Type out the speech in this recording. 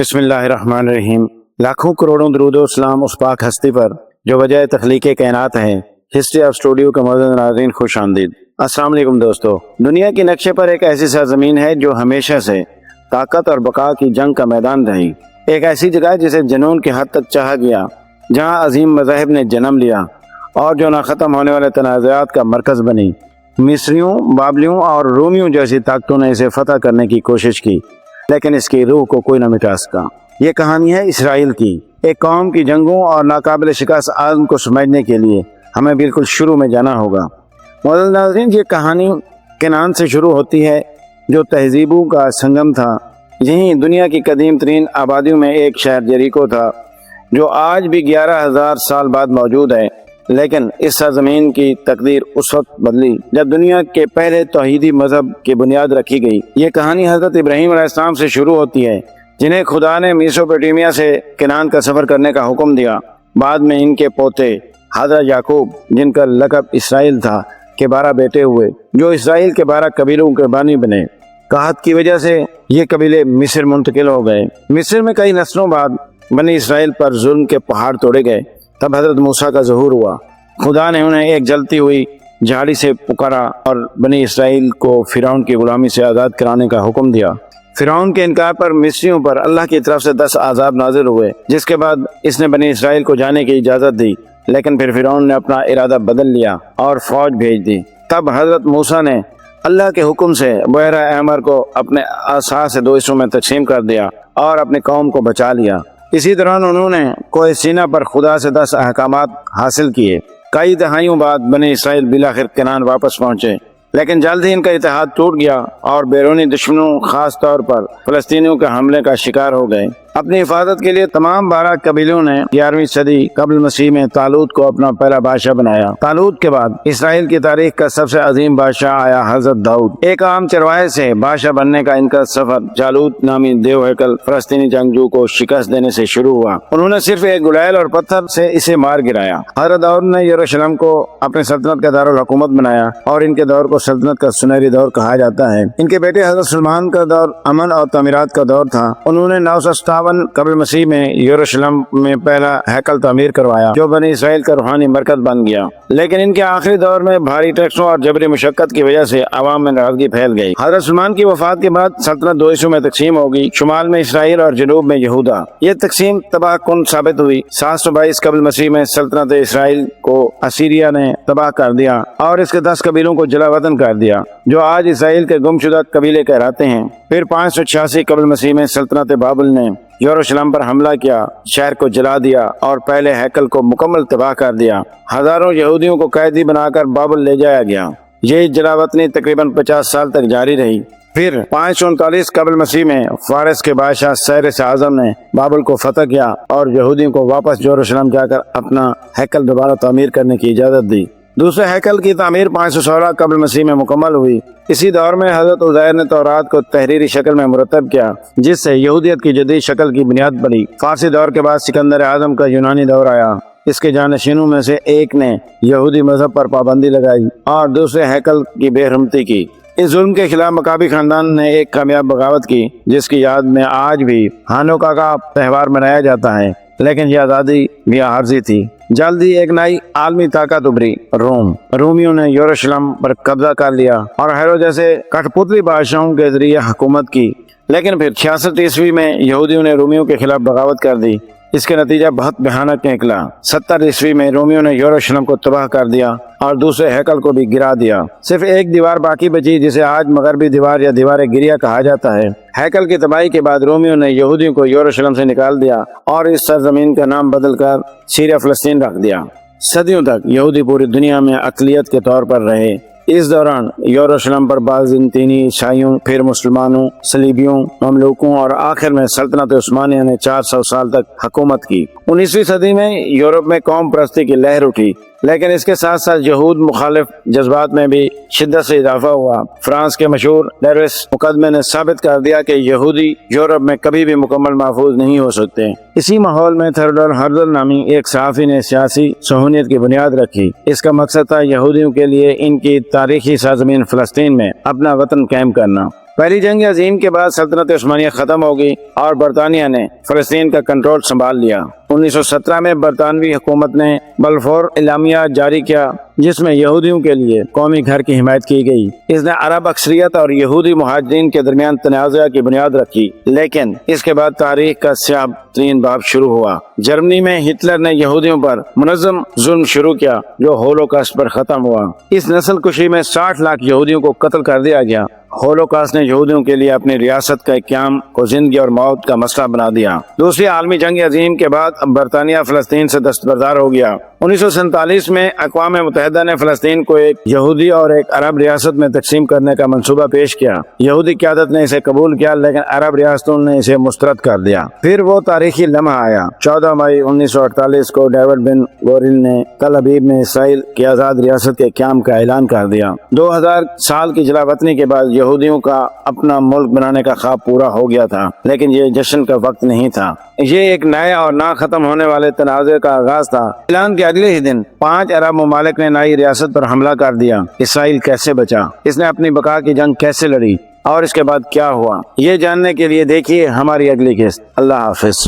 بسم اللہ الرحمن الرحیم۔ لاکھوں کروڑوں درود و اسلام اس پاک ہستی پر جو وجہ تخلیق کائنات ہے۔ ہسٹری آف اسٹوڈیو کے معزز ناظرین خوش آمدید۔ السلام علیکم دوستو۔ دنیا کی نقشے پر ایک ایسی سرزمین ہے جو ہمیشہ سے طاقت اور بقا کی جنگ کا میدان رہی، ایک ایسی جگہ جسے جنون کی حد تک چاہا گیا، جہاں عظیم مذاہب نے جنم لیا اور جو نہ ختم ہونے والے تنازعات کا مرکز بنی۔ مصریوں، بابلیوں اور رومیوں جیسی طاقتوں نے اسے فتح کرنے کی کوشش کی، لیکن اس کی روح کو کوئی نہ مٹا سکا۔ یہ کہانی ہے اسرائیل کی، ایک قوم کی جنگوں اور ناقابل شکست عزم کو سمجھنے کے لیے ہمیں بالکل شروع میں جانا ہوگا۔ معزز ناظرین، یہ کہانی کنعان سے شروع ہوتی ہے، جو تہذیبوں کا سنگم تھا۔ یہیں دنیا کی قدیم ترین آبادیوں میں ایک شہر جریکو تھا، جو آج بھی 11,000 سال بعد موجود ہے۔ لیکن اس سرزمین کی تقدیر اس وقت بدلی جب دنیا کے پہلے توحیدی مذہب کی بنیاد رکھی گئی۔ یہ کہانی حضرت ابراہیم علیہ السلام سے شروع ہوتی ہے، جنہیں خدا نے میسوپوٹیمیا سے کنعان کا سفر کرنے کا حکم دیا۔ بعد میں ان کے پوتے حضرت یعقوب، جن کا لقب اسرائیل تھا، کے 12 بیٹے ہوئے، جو اسرائیل کے 12 قبیلوں کے بانی بنے۔ قحط کی وجہ سے یہ قبیلے مصر منتقل ہو گئے۔ مصر میں کئی نسلوں بعد بنی اسرائیل پر ظلم کے پہاڑ توڑے گئے۔ تب حضرت موسیٰ کا ظہور ہوا۔ خدا نے انہیں ایک جلتی ہوئی جھاڑی سے پکارا اور بنی اسرائیل کو فرعون کی غلامی سے آزاد کرانے کا حکم دیا۔ فرعون کے انکار پر مصریوں پر اللہ کی طرف سے 10 عذاب نازل ہوئے، جس کے بعد اس نے بنی اسرائیل کو جانے کی اجازت دی۔ لیکن پھر فرعون نے اپنا ارادہ بدل لیا اور فوج بھیج دی۔ تب حضرت موسیٰ نے اللہ کے حکم سے بحیرہ احمر کو اپنے عصا سے 2 حصوں میں تقسیم کر دیا اور اپنی قوم کو بچا لیا۔ اسی دوران انہوں نے کوہ سینا پر خدا سے 10 احکامات حاصل کیے۔ کئی دہائیوں بعد بنی اسرائیل بالآخر کنعان واپس پہنچے، لیکن جلد ہی ان کا اتحاد ٹوٹ گیا اور بیرونی دشمنوں، خاص طور پر فلسطینیوں کے حملے کا شکار ہو گئے۔ اپنی حفاظت کے لیے تمام 12 قبیلوں نے 11ویں صدی قبل مسیح میں طالوت کو اپنا پہلا بادشاہ بنایا۔ طالوت کے بعد اسرائیل کی تاریخ کا سب سے عظیم بادشاہ آیا حضرت داؤد۔ ایک عام چرواہے سے بادشاہ بننے کا ان کا سفر جالوت نامی دیو ہیکل فلسطینی جنگجو کو شکست دینے سے شروع ہوا۔ انہوں نے صرف ایک گلیل اور پتھر سے اسے مار گرایا۔ حضرت داؤد نے یروشلم کو اپنی سلطنت کا دارالحکومت بنایا اور ان کے دور کو سلطنت کا سنہری دور کہا جاتا ہے۔ ان کے بیٹے حضرت سلمان کا دور امن اور تعمیرات کا دور تھا۔ انہوں نے 957 قبل مسیح میں یروشلم میں پہلا ہیکل تعمیر کروایا، جو بنی اسرائیل کا روحانی مرکز بن گیا۔ لیکن ان کے آخری دور میں بھاری ٹیکسوں اور جبری مشقت کی وجہ سے عوام میں ناراضگی پھیل گئی۔ حضرت سلمان کی وفات کے بعد سلطنت 2 حصوں میں تقسیم ہوگی، شمال میں اسرائیل اور جنوب میں یہودا۔ یہ تقسیم تباہ کن ثابت ہوئی۔ 722 قبل مسیح میں سلطنت اسرائیل کو اسیریا نے تباہ کر دیا اور اس کے 10 قبیلوں کو جلا وطن کر دیا، جو آج اسرائیل کے گمشدہ قبیلے کہلاتے ہیں۔ پھر 586 قبل مسیح میں سلطنت بابل نے یروشلم پر حملہ کیا، شہر کو جلا دیا اور پہلے ہیکل کو مکمل تباہ کر دیا۔ ہزاروں یہودیوں کو قیدی بنا کر بابل لے جایا گیا۔ یہ جلا وطنی تقریباً 50 سال تک جاری رہی۔ پھر 539 قبل مسیح میں فارس کے بادشاہ سائرس اعظم نے بابل کو فتح کیا اور یہودیوں کو واپس یروشلم جا کر اپنا ہیکل دوبارہ تعمیر کرنے کی اجازت دی۔ دوسرے ہیکل کی تعمیر 516 قبل مسیح میں مکمل ہوئی۔ اسی دور میں حضرت عزیر نے تورات کو تحریری شکل میں مرتب کیا، جس سے یہودیت کی جدید شکل کی بنیاد پڑی۔ فارسی دور کے بعد سکندر اعظم کا یونانی دور آیا۔ اس کے جانشینوں میں سے ایک نے یہودی مذہب پر پابندی لگائی اور دوسرے ہیکل کی بے حرمتی کی۔ اس ظلم کے خلاف مکابی خاندان نے ایک کامیاب بغاوت کی، جس کی یاد میں آج بھی ہانوکا کا تہوار منایا جاتا ہے۔ لیکن یہ آزادی بھی عارضی تھی۔ جلد ہی ایک نئی عالمی طاقت ابھری، رومیوں نے یروشلم پر قبضہ کر لیا اور ہیرو جیسے کٹھ پتلی بادشاہوں کے ذریعے حکومت کی۔ لیکن پھر 66 عیسوی میں یہودیوں نے رومیوں کے خلاف بغاوت کر دی۔ اس کے نتیجہ بہت بھیانک نکلا۔ 70 عیسوی میں رومیوں نے یروشلم کو تباہ کر دیا اور دوسرے ہیکل کو بھی گرا دیا۔ صرف ایک دیوار باقی بچی، جسے آج مغربی دیوار یا دیوار گریا کہا جاتا ہے۔ ہیکل کی تباہی کے بعد رومیوں نے یہودیوں کو یروشلم سے نکال دیا اور اس سرزمین کا نام بدل کر سیریا فلسطین رکھ دیا۔ صدیوں تک یہودی پوری دنیا میں اقلیت کے طور پر رہے۔ اس دوران یروشلم پر بازنطینی، عیسائیوں، پھر مسلمانوں، صلیبیوں، مملوکوں اور آخر میں سلطنت عثمانیہ نے 400 سال تک حکومت کی۔ 19ویں صدی میں یورپ میں قوم پرستی کی لہر اٹھی، لیکن اس کے ساتھ ساتھ یہود مخالف جذبات میں بھی شدت سے اضافہ ہوا۔ فرانس کے مشہور ڈیروس مقدمے نے ثابت کر دیا کہ یہودی یورپ میں کبھی بھی مکمل محفوظ نہیں ہو سکتے۔ اسی ماحول میں تھیوڈور ہرزل نامی ایک صحافی نے سیاسی صہیونیت کی بنیاد رکھی۔ اس کا مقصد تھا یہودیوں کے لیے ان کی تاریخی سرزمین فلسطین میں اپنا وطن قائم کرنا۔ پہلی جنگ عظیم کے بعد سلطنت عثمانیہ ختم ہوگی اور برطانیہ نے فلسطین کا کنٹرول سنبھال لیا۔ 1917 میں برطانوی حکومت نے بلفور اعلامیہ جاری کیا، جس میں یہودیوں کے لیے قومی گھر کی حمایت کی گئی۔ اس نے عرب اکثریت اور یہودی مہاجرین کے درمیان تنازع کی بنیاد رکھی، لیکن اس کے بعد تاریخ کا سیاہ ترین باب شروع ہوا۔ جرمنی میں ہٹلر نے یہودیوں پر منظم ظلم شروع کیا، جو ہولوکاسٹ پر ختم ہوا۔ اس نسل کشی میں 60 لاکھ یہودیوں کو قتل کر دیا گیا۔ ہولوکاسٹ نے یہودیوں کے لیے اپنی ریاست کا قیام کو زندگی اور موت کا مسئلہ بنا دیا۔ دوسری عالمی جنگ عظیم کے بعد برطانیہ فلسطین سے دستبردار ہو گیا۔ 1947 میں اقوام متحدہ نے فلسطین کو ایک یہودی اور ایک عرب ریاست میں تقسیم کرنے کا منصوبہ پیش کیا۔ یہودی قیادت نے اسے قبول کیا، لیکن عرب ریاستوں نے اسے مسترد کر دیا۔ پھر وہ تاریخی لمحہ آیا۔ 14 مئی 1948 کو ڈیوڈ بن گورین نے تل ابیب میں اسرائیل کی آزاد ریاست کے قیام کا اعلان کر دیا۔ 2000 سال کی جلا وطنی کے بعد یہودیوں کا اپنا ملک بنانے کا خواب پورا ہو گیا تھا، لیکن یہ جشن کا وقت نہیں تھا۔ یہ ایک نئے اور نہ ختم ہونے والے تنازع کا آغاز تھا۔ اعلان کے اگلے ہی دن 5 عرب ممالک نے نئی ریاست پر حملہ کر دیا۔ اسرائیل کیسے بچا؟ اس نے اپنی بقا کی جنگ کیسے لڑی؟ اور اس کے بعد کیا ہوا؟ یہ جاننے کے لیے دیکھیے ہماری اگلی قسط۔ اللہ حافظ۔